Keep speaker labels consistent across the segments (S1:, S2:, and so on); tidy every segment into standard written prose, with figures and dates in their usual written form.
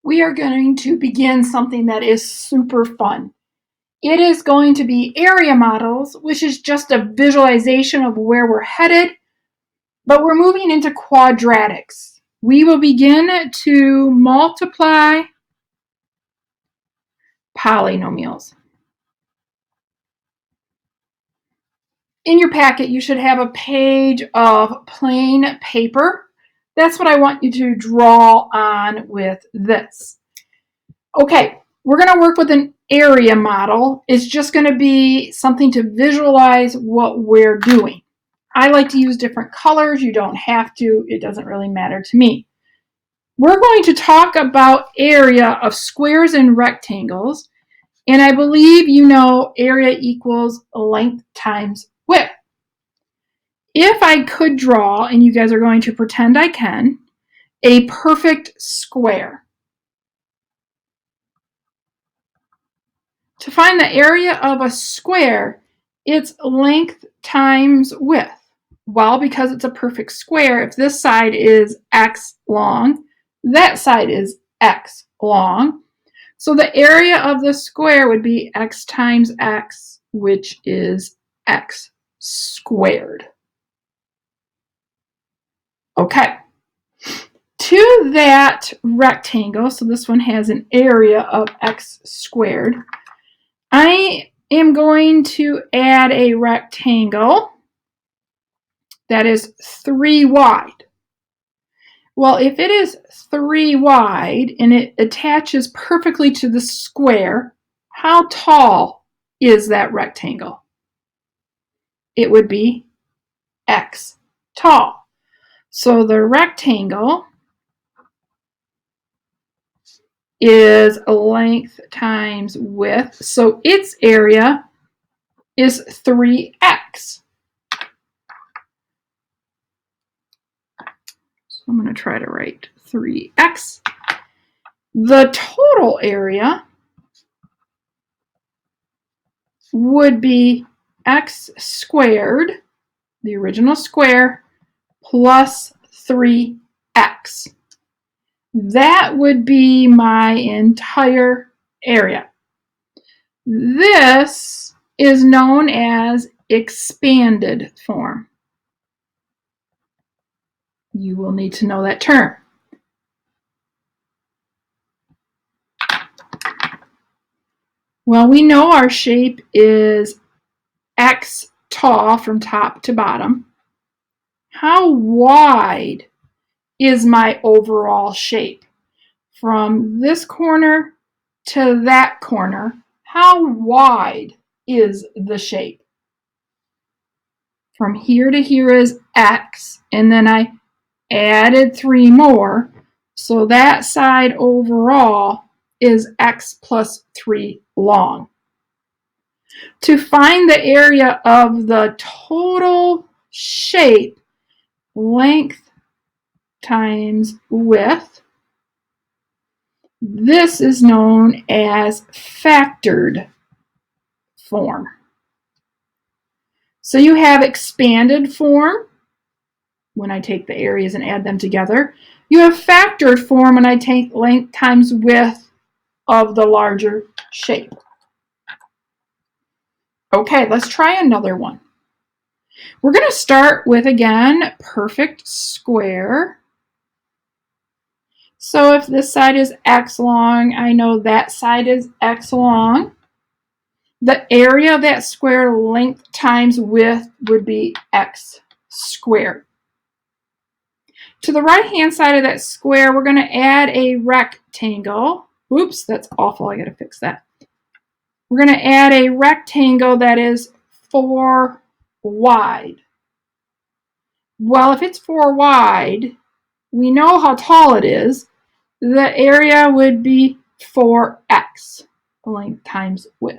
S1: we are going to begin something that is super fun. It is going to be area models, which is just a visualization of where we're headed, but we're moving into quadratics. We will begin to multiply polynomials. In your packet, you should have a page of plain paper. That's what I want you to draw on with this. Okay, we're going to work with an area model. It's just going to be something to visualize what we're doing. I like to use different colors. You don't have to. It doesn't really matter to me. We're going to talk about area of squares and rectangles. And I believe you know area equals length times width. If I could draw, and you guys are going to pretend I can, a perfect square. To find the area of a square, it's length times width. Well, because it's a perfect square, if this side is x long, that side is x long. So the area of the square would be x times x, which is x squared. Okay. To that rectangle, so this one has an area of x squared, I am going to add a rectangle that is 3 wide. Well, if it is 3 wide and it attaches perfectly to the square, how tall is that rectangle? It would be x tall. So the rectangle is length times width, so its area is 3x. So I'm going to try to write 3x. The total area would be x squared, the original square, plus 3x. That would be my entire area. This is known as expanded form. You will need to know that term. Well, we know our shape is x tall from top to bottom. How wide is my overall shape? From this corner to that corner, how wide is the shape? From here to here is x, and then I added 3 more, so that side overall is x plus 3 long. To find the area of the total shape, length times width, this is known as factored form. So you have expanded form when I take the areas and add them together. You have factored form when I take length times width of the larger shape. Okay, let's try another one. We're going to start with, again, perfect square. So if this side is x long, I know that side is x long. The area of that square, length times width, would be x squared. To the right-hand side of that square, we're going to add a rectangle. Oops, that's awful. I got to fix that. We're going to add a rectangle that is 4 wide. Well, if it's 4 wide, we know how tall it is. The area would be 4x, length times width.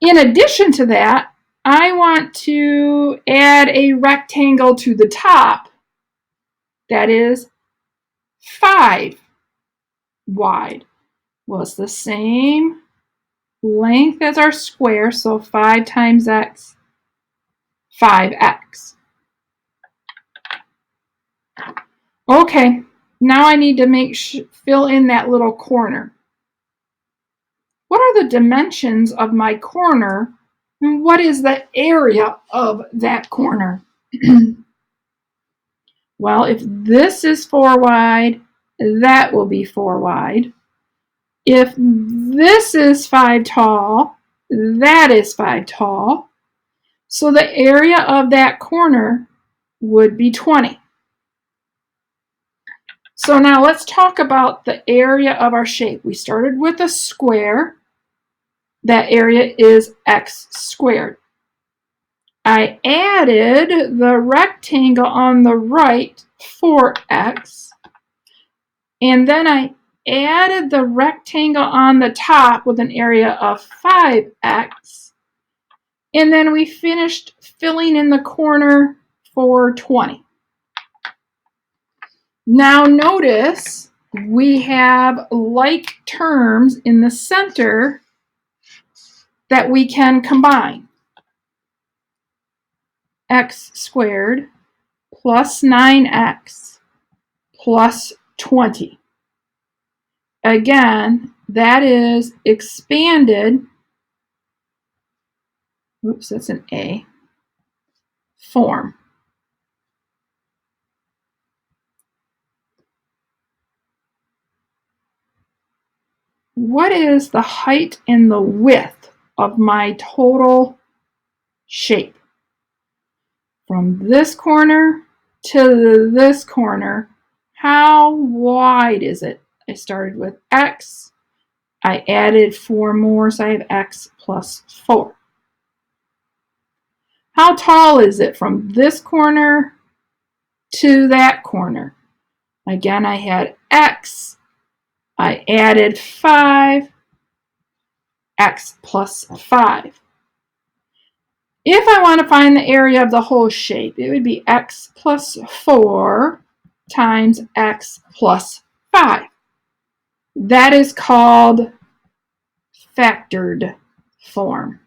S1: In addition to that, I want to add a rectangle to the top that is 5 wide. Well, it's the same length as our square, so 5 times x, 5x. Okay, Now I need to fill in that little corner. What are the dimensions of my corner, and what is the area of that corner? Well, if this is 4 wide, that will be 4 wide. If this is 5 tall, that is 5 tall. So the area of that corner would be 20. So now let's talk about the area of our shape. We started with a square. That area is x squared. I added the rectangle on the right, 4x, and then I added the rectangle on the top with an area of 5x, and then we finished filling in the corner for 20. Now notice we have like terms in the center that we can combine. X squared plus 9x plus 20. Again, that is expanded, oops, that's an A, form. What is the height and the width of my total shape? From this corner to this corner, how wide is it? I started with x. I added 4 more, so I have x plus 4. How tall is it from this corner to that corner? Again, I had x. I added 5, x plus 5. If I want to find the area of the whole shape, it would be x plus 4 times x plus 5. That is called factored form.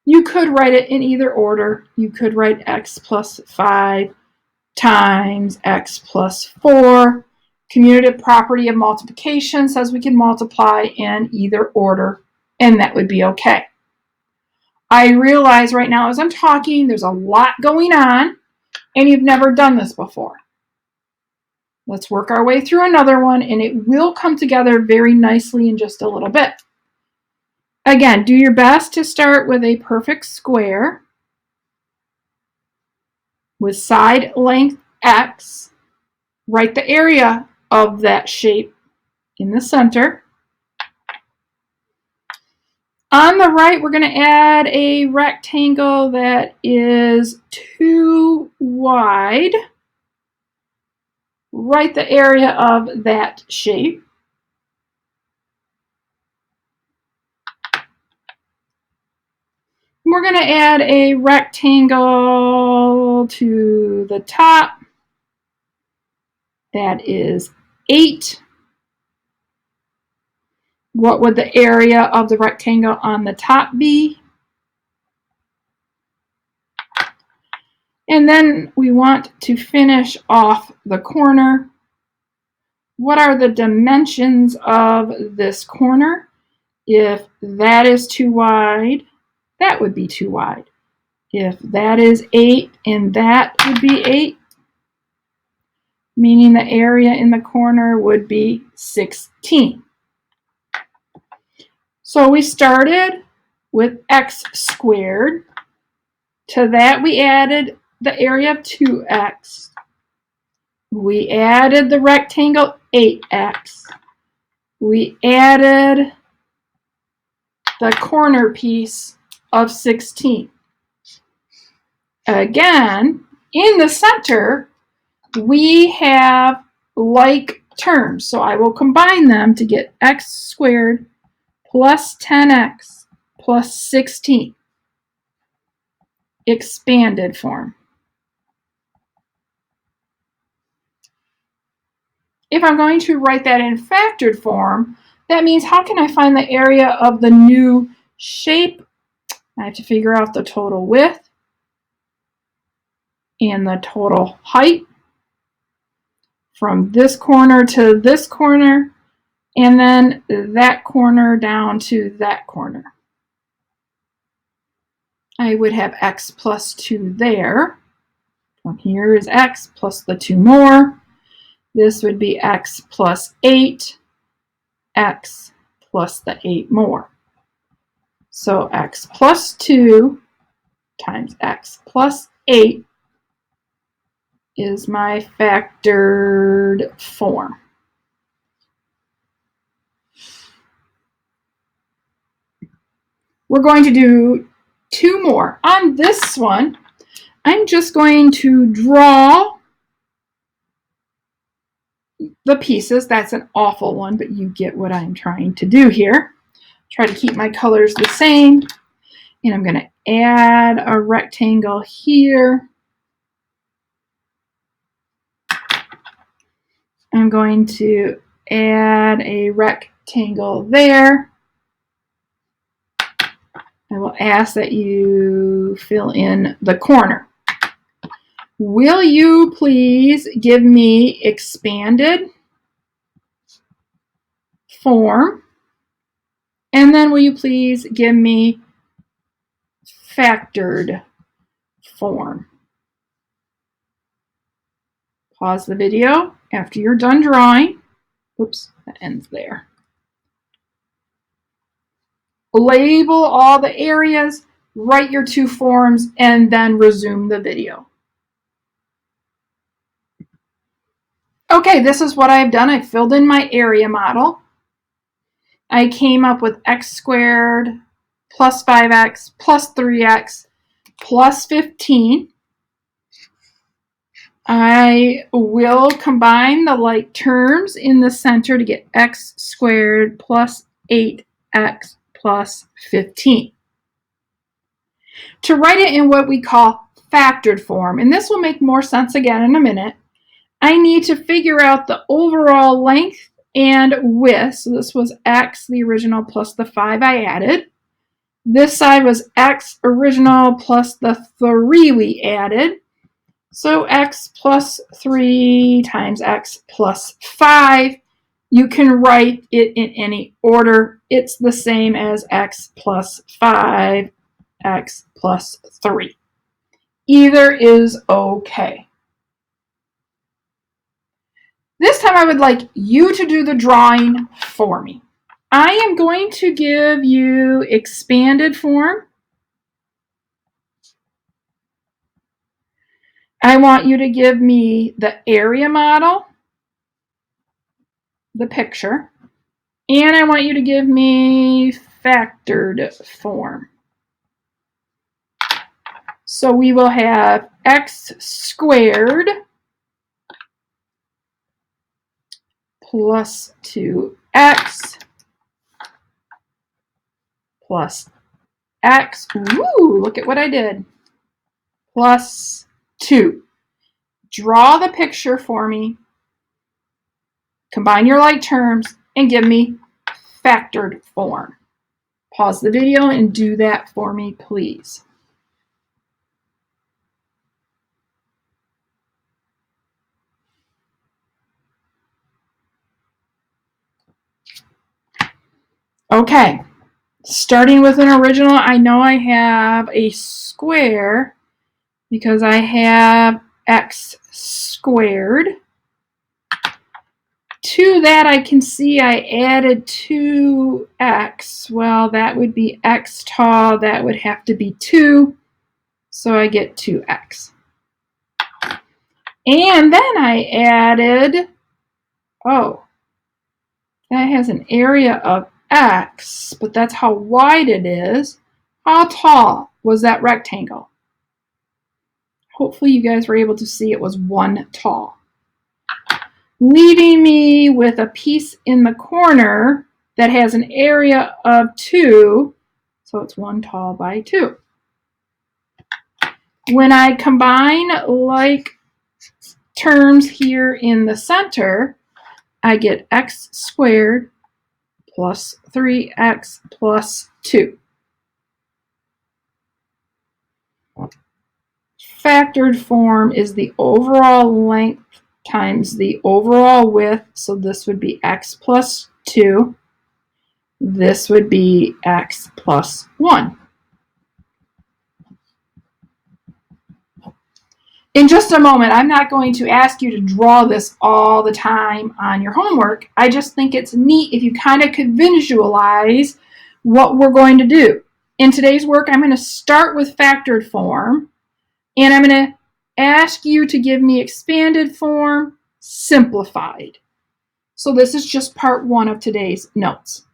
S1: You could write it in either order. You could write x plus 5 times x plus 4. Commutative property of multiplication says we can multiply in either order, and that would be okay. I realize right now as I'm talking, there's a lot going on, and you've never done this before. Let's work our way through another one, and it will come together very nicely in just a little bit. Again, do your best to start with a perfect square with side length x. Write the area of that shape in the center. On the right, we're going to add a rectangle that is 2 wide. Write the area of that shape. We're going to add a rectangle to the top. That is 8. What would the area of the rectangle on the top be? And then we want to finish off the corner. What are the dimensions of this corner? If that is too wide, that would be too wide. If that is 8 and that would be 8, meaning the area in the corner would be 16. So we started with x squared. To that we added the area of 2x. We added the rectangle 8x. We added the corner piece of 16. Again, in the center, we have like terms. So I will combine them to get x squared plus 10x plus 16. Expanded form. If I'm going to write that in factored form, that means how can I find the area of the new shape? I have to figure out the total width and the total height. from this corner to this corner, and then that corner down to that corner. I would have x plus 2 there. From here is x plus the 2 more. This would be x plus 8, x plus the 8 more. So x plus 2 times x plus 8 is my factored form. We're going to do 2 more. On this one, I'm just going to draw the pieces. That's an awful one, but you get what I'm trying to do here. Try to keep my colors the same. And I'm going to add a rectangle here. I'm going to add a rectangle there. I will ask that you fill in the corner. Will you please give me expanded form? And then will you please give me factored form? Pause the video after you're done drawing. Oops, that ends there. Label all the areas, write your 2 forms, and then resume the video. Okay, this is what I've done. I filled in my area model. I came up with x squared plus 5x plus 3x plus 15. I will combine the like terms in the center to get x squared plus 8x plus 15. To write it in what we call factored form, and this will make more sense again in a minute, I need to figure out the overall length and width. So this was x, the original, plus the 5 I added. This side was x original plus the 3 we added. So x plus 3 times x plus 5. You can write it in any order. It's the same as x plus 5, x plus 3. Either is okay. This time I would like you to do the drawing for me. I am going to give you expanded form. I want you to give me the area model, the picture, and I want you to give me factored form. So we will have x squared plus 2x plus x, ooh, look at what I did, plus 2. Draw the picture for me, combine your like terms, and give me factored form. Pause the video and do that for me, please. Okay, starting with an original, I know I have a square because I have x squared. To that, I can see I added 2x. Well, that would be x tall. That would have to be 2. So I get 2x. And then I added, oh, that has an area of x, but that's how wide it is. How tall was that rectangle? Hopefully you guys were able to see it was 1 tall. Leaving me with a piece in the corner that has an area of 2, so it's 1 tall by 2. When I combine like terms here in the center, I get x squared plus 3x plus 2. Factored form is the overall length times the overall width. So this would be x plus 2. This would be x plus 1. In just a moment, I'm not going to ask you to draw this all the time on your homework. I just think it's neat if you kind of could visualize what we're going to do. In today's work, I'm going to start with factored form, and I'm going to ask you to give me expanded form, simplified. So this is just part 1 of today's notes.